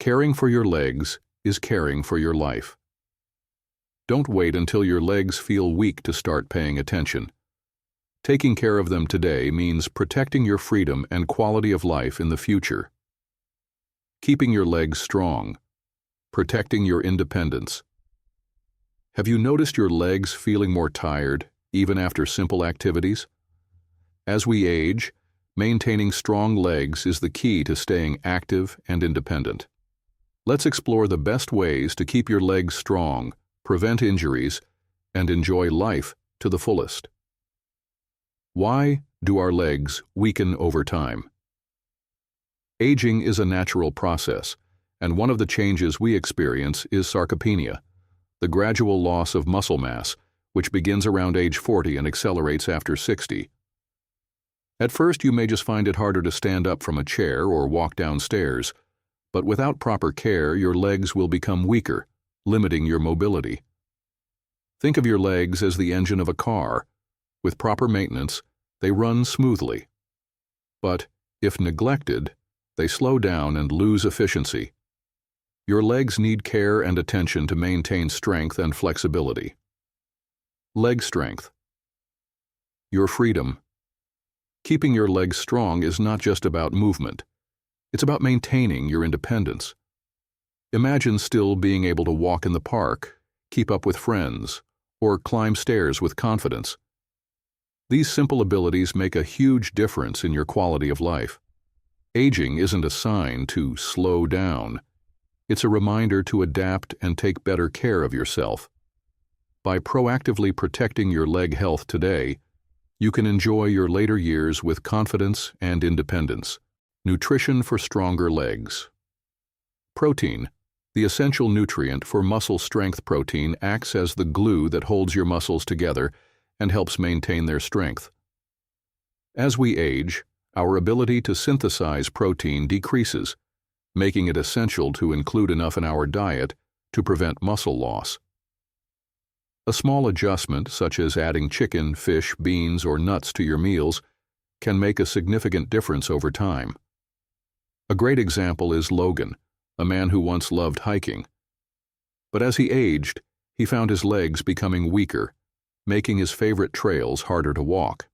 Caring for your legs is caring for your life. Don't wait until your legs feel weak to start paying attention. Taking care of them today means protecting your freedom and quality of life in the future. Keeping your legs strong. Protecting your independence. Have you noticed your legs feeling more tired, even after simple activities? As we age, maintaining strong legs is the key to staying active and independent. Let's explore the best ways to keep your legs strong, prevent injuries, and enjoy life to the fullest. Why do our legs weaken over time? Aging is a natural process, and one of the changes we experience is sarcopenia, the gradual loss of muscle mass, which begins around age 40 and accelerates after 60. At first, you may just find it harder to stand up from a chair or walk downstairs, but without proper care, your legs will become weaker, limiting your mobility. Think of your legs as the engine of a car. With proper maintenance, they run smoothly. But if neglected, they slow down and lose efficiency. Your legs need care and attention to maintain strength and flexibility. Leg strength. Your freedom. Keeping your legs strong is not just about movement. It's about maintaining your independence. Imagine still being able to walk in the park, keep up with friends, or climb stairs with confidence. These simple abilities make a huge difference in your quality of life. Aging isn't a sign to slow down. It's a reminder to adapt and take better care of yourself. By proactively protecting your leg health today, you can enjoy your later years with confidence and independence. Nutrition for stronger legs. Protein, the essential nutrient for muscle strength. Protein acts as the glue that holds your muscles together and helps maintain their strength. As we age, our ability to synthesize protein decreases, making it essential to include enough in our diet to prevent muscle loss. A small adjustment, such as adding chicken, fish, beans, or nuts to your meals, can make a significant difference over time. A great example is Logan, a man who once loved hiking. But as he aged, he found his legs becoming weaker, making his favorite trails harder to walk.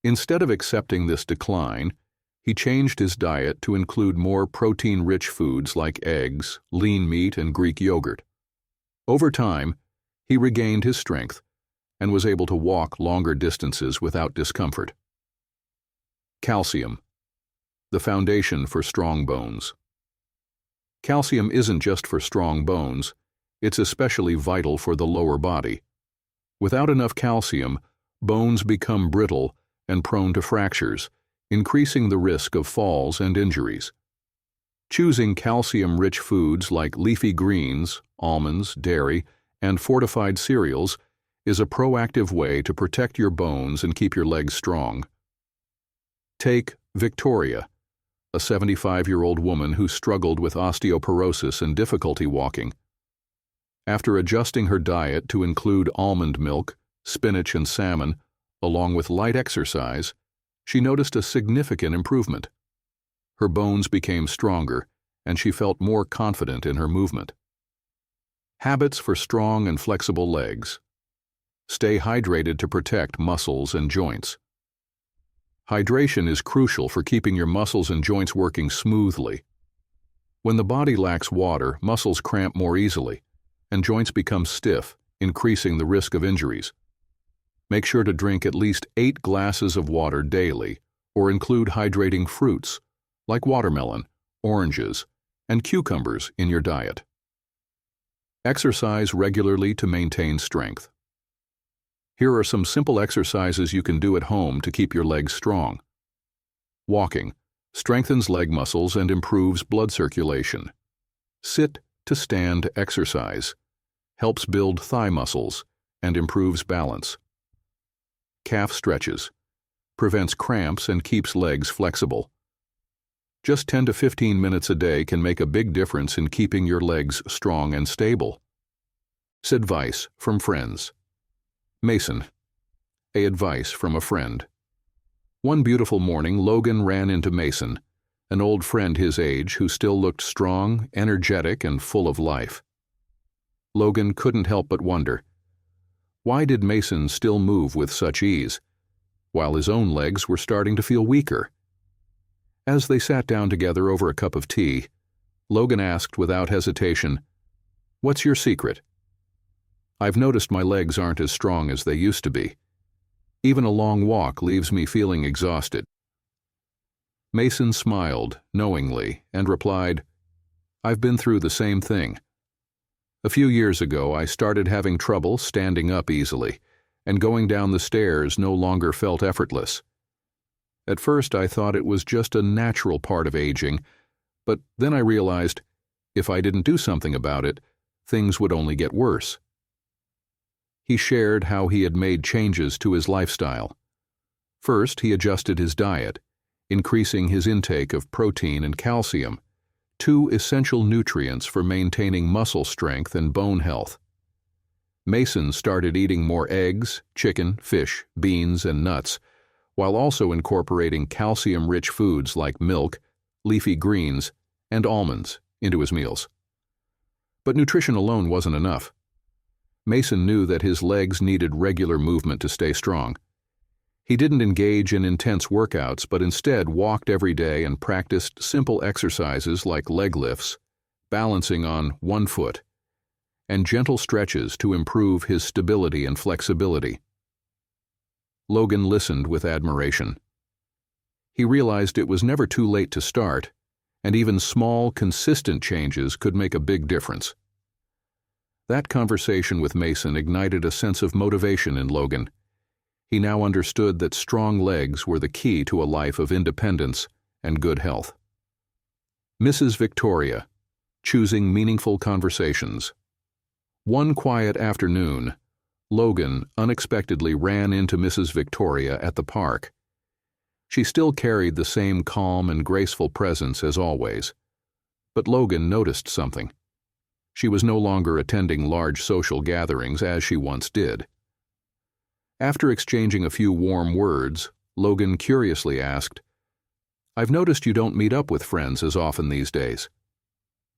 Instead of accepting this decline, he changed his diet to include more protein-rich foods like eggs, lean meat, and Greek yogurt. Over time, he regained his strength and was able to walk longer distances without discomfort. Calcium, the foundation for strong bones. Calcium isn't just for strong bones, it's especially vital for the lower body. Without enough calcium, bones become brittle and prone to fractures, increasing the risk of falls and injuries. Choosing calcium-rich foods like leafy greens, almonds, dairy, and fortified cereals is a proactive way to protect your bones and keep your legs strong. Take Victoria, a 75-year-old woman who struggled with osteoporosis and difficulty walking. After adjusting her diet to include almond milk, spinach, and salmon, along with light exercise, she noticed a significant improvement. Her bones became stronger, and she felt more confident in her movement. Habits for strong and flexible legs. Stay hydrated to protect muscles and joints. Hydration is crucial for keeping your muscles and joints working smoothly. When the body lacks water, muscles cramp more easily, and joints become stiff, increasing the risk of injuries. Make sure to drink at least 8 glasses of water daily, or include hydrating fruits, like watermelon, oranges, and cucumbers in your diet. Exercise regularly to maintain strength. Here are some simple exercises you can do at home to keep your legs strong. Walking strengthens leg muscles and improves blood circulation. Sit to stand exercise helps build thigh muscles and improves balance. Calf stretches prevents cramps and keeps legs flexible. Just 10 to 15 minutes a day can make a big difference in keeping your legs strong and stable. Advice from friends. Mason. Advice from a friend. One beautiful morning, Logan ran into Mason, an old friend his age who still looked strong, energetic, and full of life. Logan couldn't help but wonder, why did Mason still move with such ease, while his own legs were starting to feel weaker? As they sat down together over a cup of tea, Logan asked without hesitation, "What's your secret?" "I've noticed my legs aren't as strong as they used to be. Even a long walk leaves me feeling exhausted." Mason smiled knowingly and replied, "I've been through the same thing. A few years ago, I started having trouble standing up easily, and going down the stairs no longer felt effortless. At first, I thought it was just a natural part of aging, but then I realized if I didn't do something about it, things would only get worse." He shared how he had made changes to his lifestyle. First, he adjusted his diet, increasing his intake of protein and calcium, two essential nutrients for maintaining muscle strength and bone health. Mason started eating more eggs, chicken, fish, beans, and nuts, while also incorporating calcium-rich foods like milk, leafy greens, and almonds into his meals. But nutrition alone wasn't enough. Mason knew that his legs needed regular movement to stay strong. He didn't engage in intense workouts, but instead walked every day and practiced simple exercises like leg lifts, balancing on one foot, and gentle stretches to improve his stability and flexibility. Logan listened with admiration. He realized it was never too late to start, and even small, consistent changes could make a big difference. That conversation with Mason ignited a sense of motivation in Logan. He now understood that strong legs were the key to a life of independence and good health. Mrs. Victoria, choosing meaningful conversations. One quiet afternoon, Logan unexpectedly ran into Mrs. Victoria at the park. She still carried the same calm and graceful presence as always, but Logan noticed something. She was no longer attending large social gatherings as she once did. After exchanging a few warm words, Logan curiously asked, "I've noticed you don't meet up with friends as often these days.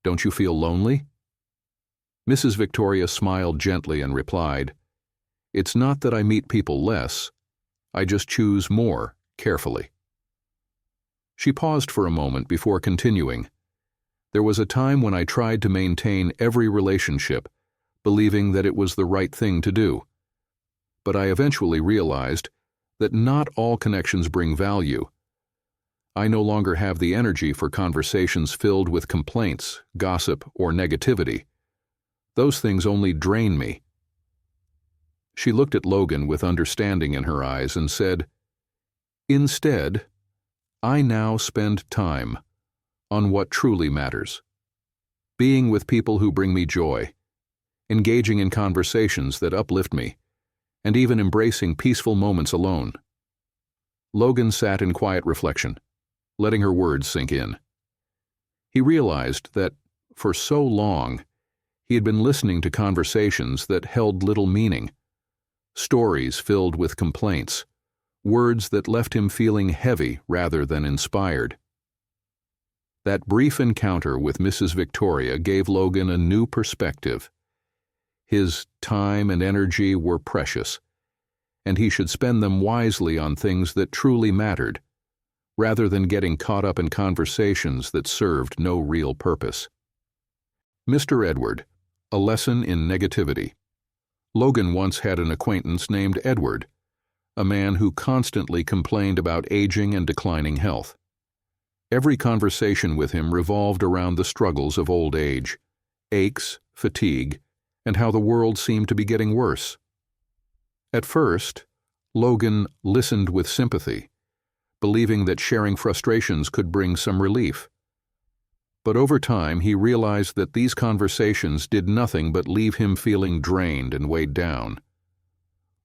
Don't you feel lonely?" Mrs. Victoria smiled gently and replied, "It's not that I meet people less. I just choose more carefully." She paused for a moment before continuing. "There was a time when I tried to maintain every relationship, believing that it was the right thing to do. But I eventually realized that not all connections bring value. I no longer have the energy for conversations filled with complaints, gossip, or negativity. Those things only drain me." She looked at Logan with understanding in her eyes and said, "Instead, I now spend time on what truly matters. Being with people who bring me joy, engaging in conversations that uplift me, and even embracing peaceful moments alone." Logan sat in quiet reflection, letting her words sink in. He realized that, for so long, he had been listening to conversations that held little meaning, stories filled with complaints, words that left him feeling heavy rather than inspired. That brief encounter with Mrs. Victoria gave Logan a new perspective. His time and energy were precious, and he should spend them wisely on things that truly mattered, rather than getting caught up in conversations that served no real purpose. Mr. Edward, a lesson in negativity. Logan once had an acquaintance named Edward, a man who constantly complained about aging and declining health. Every conversation with him revolved around the struggles of old age, aches, fatigue, and how the world seemed to be getting worse. At first, Logan listened with sympathy, believing that sharing frustrations could bring some relief. But over time, he realized that these conversations did nothing but leave him feeling drained and weighed down.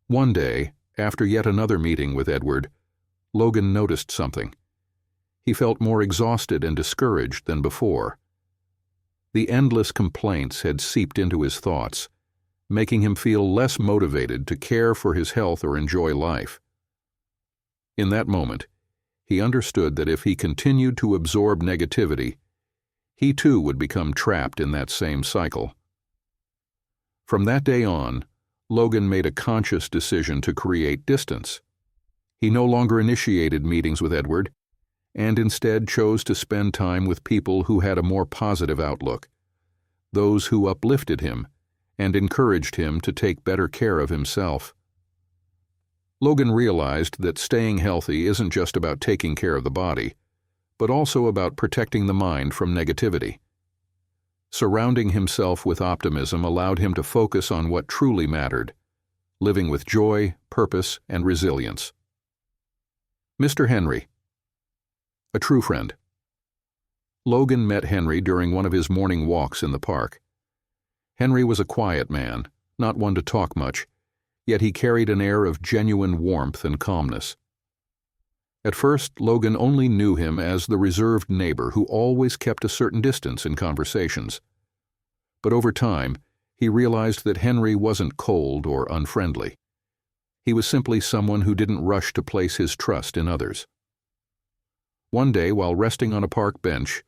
One day, after yet another meeting with Edward, Logan noticed something. He felt more exhausted and discouraged than before. The endless complaints had seeped into his thoughts, making him feel less motivated to care for his health or enjoy life. In that moment, he understood that if he continued to absorb negativity, he too would become trapped in that same cycle. From that day on, Logan made a conscious decision to create distance. He no longer initiated meetings with Edward, and instead chose to spend time with people who had a more positive outlook, those who uplifted him and encouraged him to take better care of himself. Logan realized that staying healthy isn't just about taking care of the body, but also about protecting the mind from negativity. Surrounding himself with optimism allowed him to focus on what truly mattered, living with joy, purpose, and resilience. Mr. Henry. A true friend. Logan met Henry during one of his morning walks in the park. Henry was a quiet man, not one to talk much, yet he carried an air of genuine warmth and calmness. At first, Logan only knew him as the reserved neighbor who always kept a certain distance in conversations. But over time, he realized that Henry wasn't cold or unfriendly. He was simply someone who didn't rush to place his trust in others. One day, while resting on a park bench,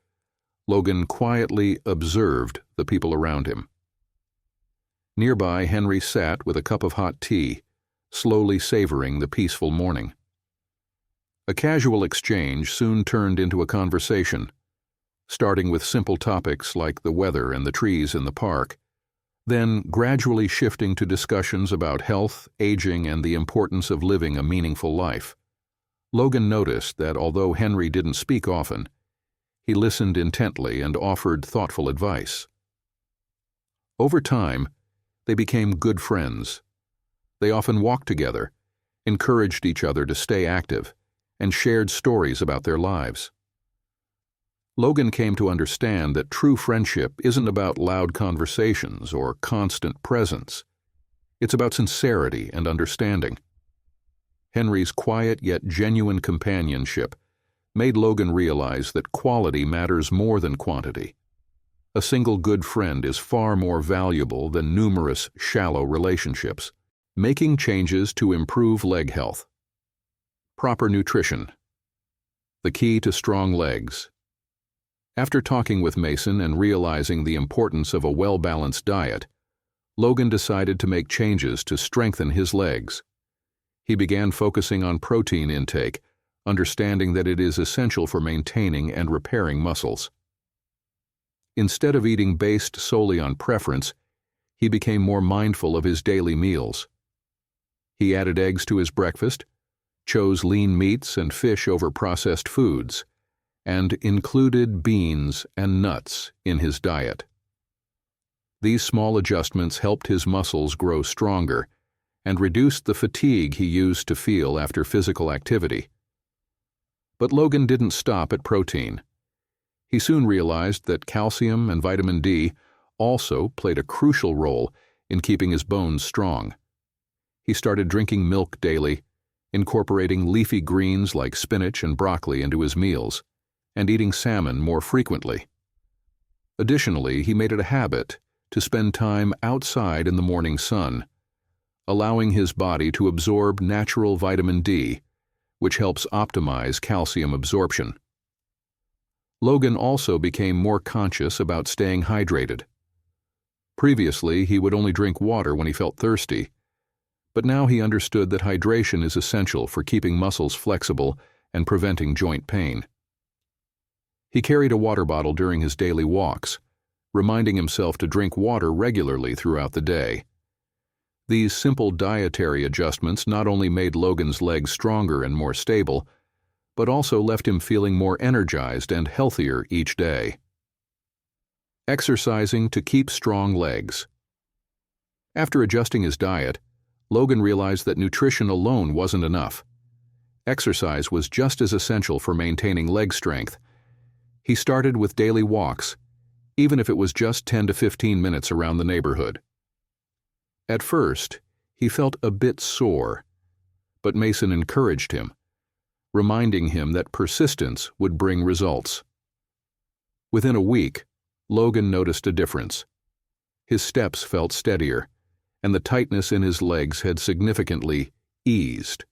Logan quietly observed the people around him. Nearby, Henry sat with a cup of hot tea, slowly savoring the peaceful morning. A casual exchange soon turned into a conversation, starting with simple topics like the weather and the trees in the park, then gradually shifting to discussions about health, aging, and the importance of living a meaningful life. Logan noticed that although Henry didn't speak often, he listened intently and offered thoughtful advice. Over time, they became good friends. They often walked together, encouraged each other to stay active, and shared stories about their lives. Logan came to understand that true friendship isn't about loud conversations or constant presence. It's about sincerity and understanding. Henry's quiet yet genuine companionship made Logan realize that quality matters more than quantity. A single good friend is far more valuable than numerous shallow relationships. Making changes to improve leg health. Proper nutrition. The key to strong legs. After talking with Mason and realizing the importance of a well-balanced diet, Logan decided to make changes to strengthen his legs. He began focusing on protein intake, understanding that it is essential for maintaining and repairing muscles. Instead of eating based solely on preference, he became more mindful of his daily meals. He added eggs to his breakfast, chose lean meats and fish over processed foods, and included beans and nuts in his diet. These small adjustments helped his muscles grow stronger and reduced the fatigue he used to feel after physical activity. But Logan didn't stop at protein. He soon realized that calcium and vitamin D also played a crucial role in keeping his bones strong. He started drinking milk daily, incorporating leafy greens like spinach and broccoli into his meals, and eating salmon more frequently. Additionally, he made it a habit to spend time outside in the morning sun, allowing his body to absorb natural vitamin D, which helps optimize calcium absorption. Logan also became more conscious about staying hydrated. Previously, he would only drink water when he felt thirsty, but now he understood that hydration is essential for keeping muscles flexible and preventing joint pain. He carried a water bottle during his daily walks, reminding himself to drink water regularly throughout the day. These simple dietary adjustments not only made Logan's legs stronger and more stable, but also left him feeling more energized and healthier each day. Exercising to keep strong legs. After adjusting his diet, Logan realized that nutrition alone wasn't enough. Exercise was just as essential for maintaining leg strength. He started with daily walks, even if it was just 10 to 15 minutes around the neighborhood. At first, he felt a bit sore, but Mason encouraged him, reminding him that persistence would bring results. Within a week, Logan noticed a difference. His steps felt steadier, and the tightness in his legs had significantly eased.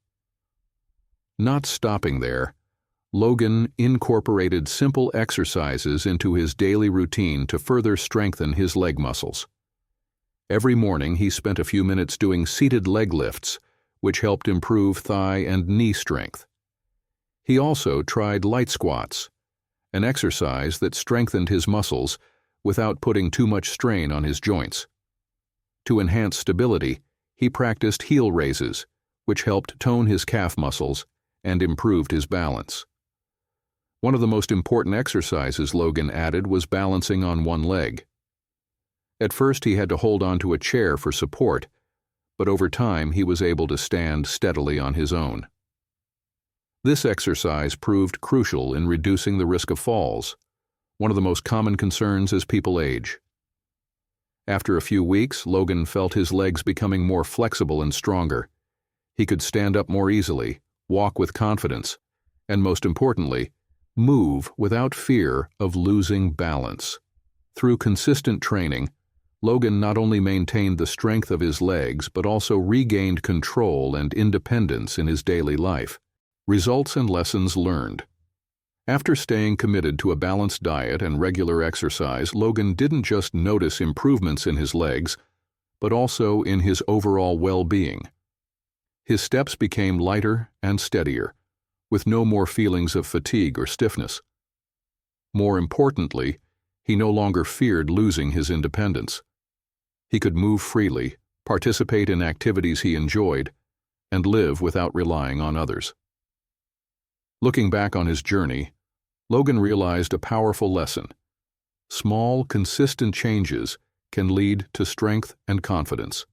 Not stopping there, Logan incorporated simple exercises into his daily routine to further strengthen his leg muscles. Every morning he spent a few minutes doing seated leg lifts, which helped improve thigh and knee strength. He also tried light squats, an exercise that strengthened his muscles without putting too much strain on his joints. To enhance stability, he practiced heel raises, which helped tone his calf muscles and improved his balance. One of the most important exercises Logan added was balancing on one leg. At first he had to hold onto a chair for support, but over time he was able to stand steadily on his own. This exercise proved crucial in reducing the risk of falls, one of the most common concerns as people age. After a few weeks, Logan felt his legs becoming more flexible and stronger. He could stand up more easily, walk with confidence, and most importantly, move without fear of losing balance. Through consistent training, Logan not only maintained the strength of his legs but also regained control and independence in his daily life. Results and lessons learned. After staying committed to a balanced diet and regular exercise, Logan didn't just notice improvements in his legs, but also in his overall well-being. His steps became lighter and steadier, with no more feelings of fatigue or stiffness. More importantly, he no longer feared losing his independence. He could move freely, participate in activities he enjoyed, and live without relying on others. Looking back on his journey, Logan realized a powerful lesson. Small, consistent changes can lead to strength and confidence.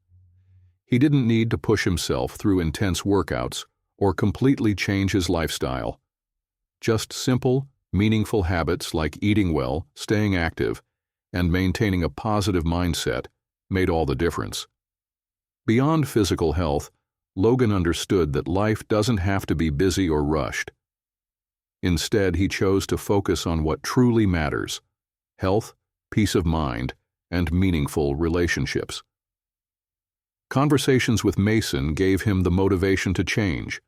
He didn't need to push himself through intense workouts or completely change his lifestyle. Just simple, meaningful habits like eating well, staying active, and maintaining a positive mindset made all the difference. Beyond physical health, Logan understood that life doesn't have to be busy or rushed. Instead, he chose to focus on what truly matters: health, peace of mind, and meaningful relationships. Conversations with Mason gave him the motivation to change.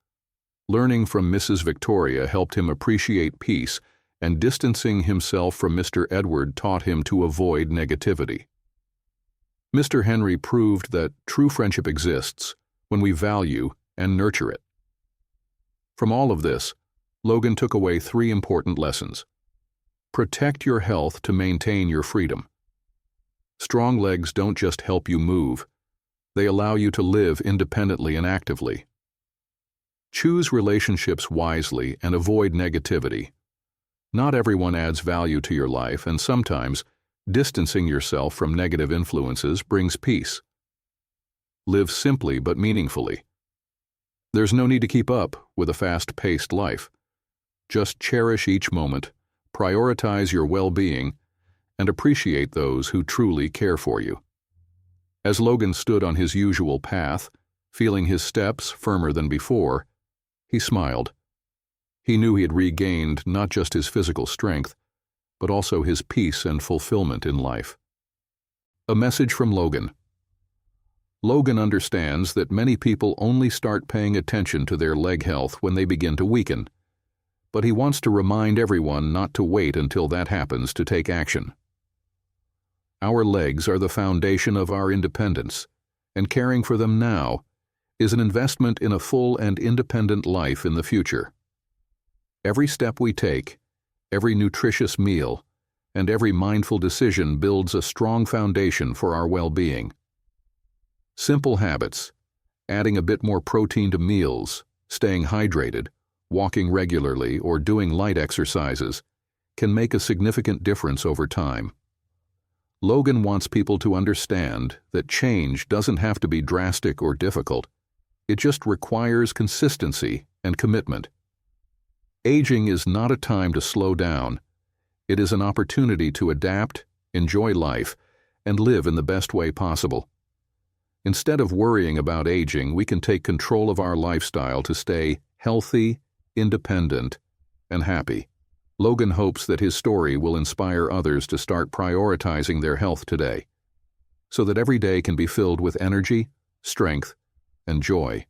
Learning from Mrs. Victoria helped him appreciate peace, and distancing himself from Mr. Edward taught him to avoid negativity. Mr. Henry proved that true friendship exists when we value and nurture it. From all of this, Logan took away 3 important lessons. Protect your health to maintain your freedom. Strong legs don't just help you move, they allow you to live independently and actively. Choose relationships wisely and avoid negativity. Not everyone adds value to your life, and sometimes distancing yourself from negative influences brings peace. Live simply but meaningfully. There's no need to keep up with a fast-paced life. Just cherish each moment, prioritize your well-being, and appreciate those who truly care for you. As Logan stood on his usual path, feeling his steps firmer than before, he smiled. He knew he had regained not just his physical strength, but also his peace and fulfillment in life. A message from Logan. Logan understands that many people only start paying attention to their leg health when they begin to weaken, but he wants to remind everyone not to wait until that happens to take action. Our legs are the foundation of our independence, and caring for them now is an investment in a full and independent life in the future. Every step we take, every nutritious meal, and every mindful decision builds a strong foundation for our well-being. Simple habits, adding a bit more protein to meals, staying hydrated, walking regularly, or doing light exercises, can make a significant difference over time. Logan wants people to understand that change doesn't have to be drastic or difficult. It just requires consistency and commitment. Aging is not a time to slow down. It is an opportunity to adapt, enjoy life, and live in the best way possible. Instead of worrying about aging, we can take control of our lifestyle to stay healthy, independent, and happy. Logan hopes that his story will inspire others to start prioritizing their health today, so that every day can be filled with energy, strength, and joy.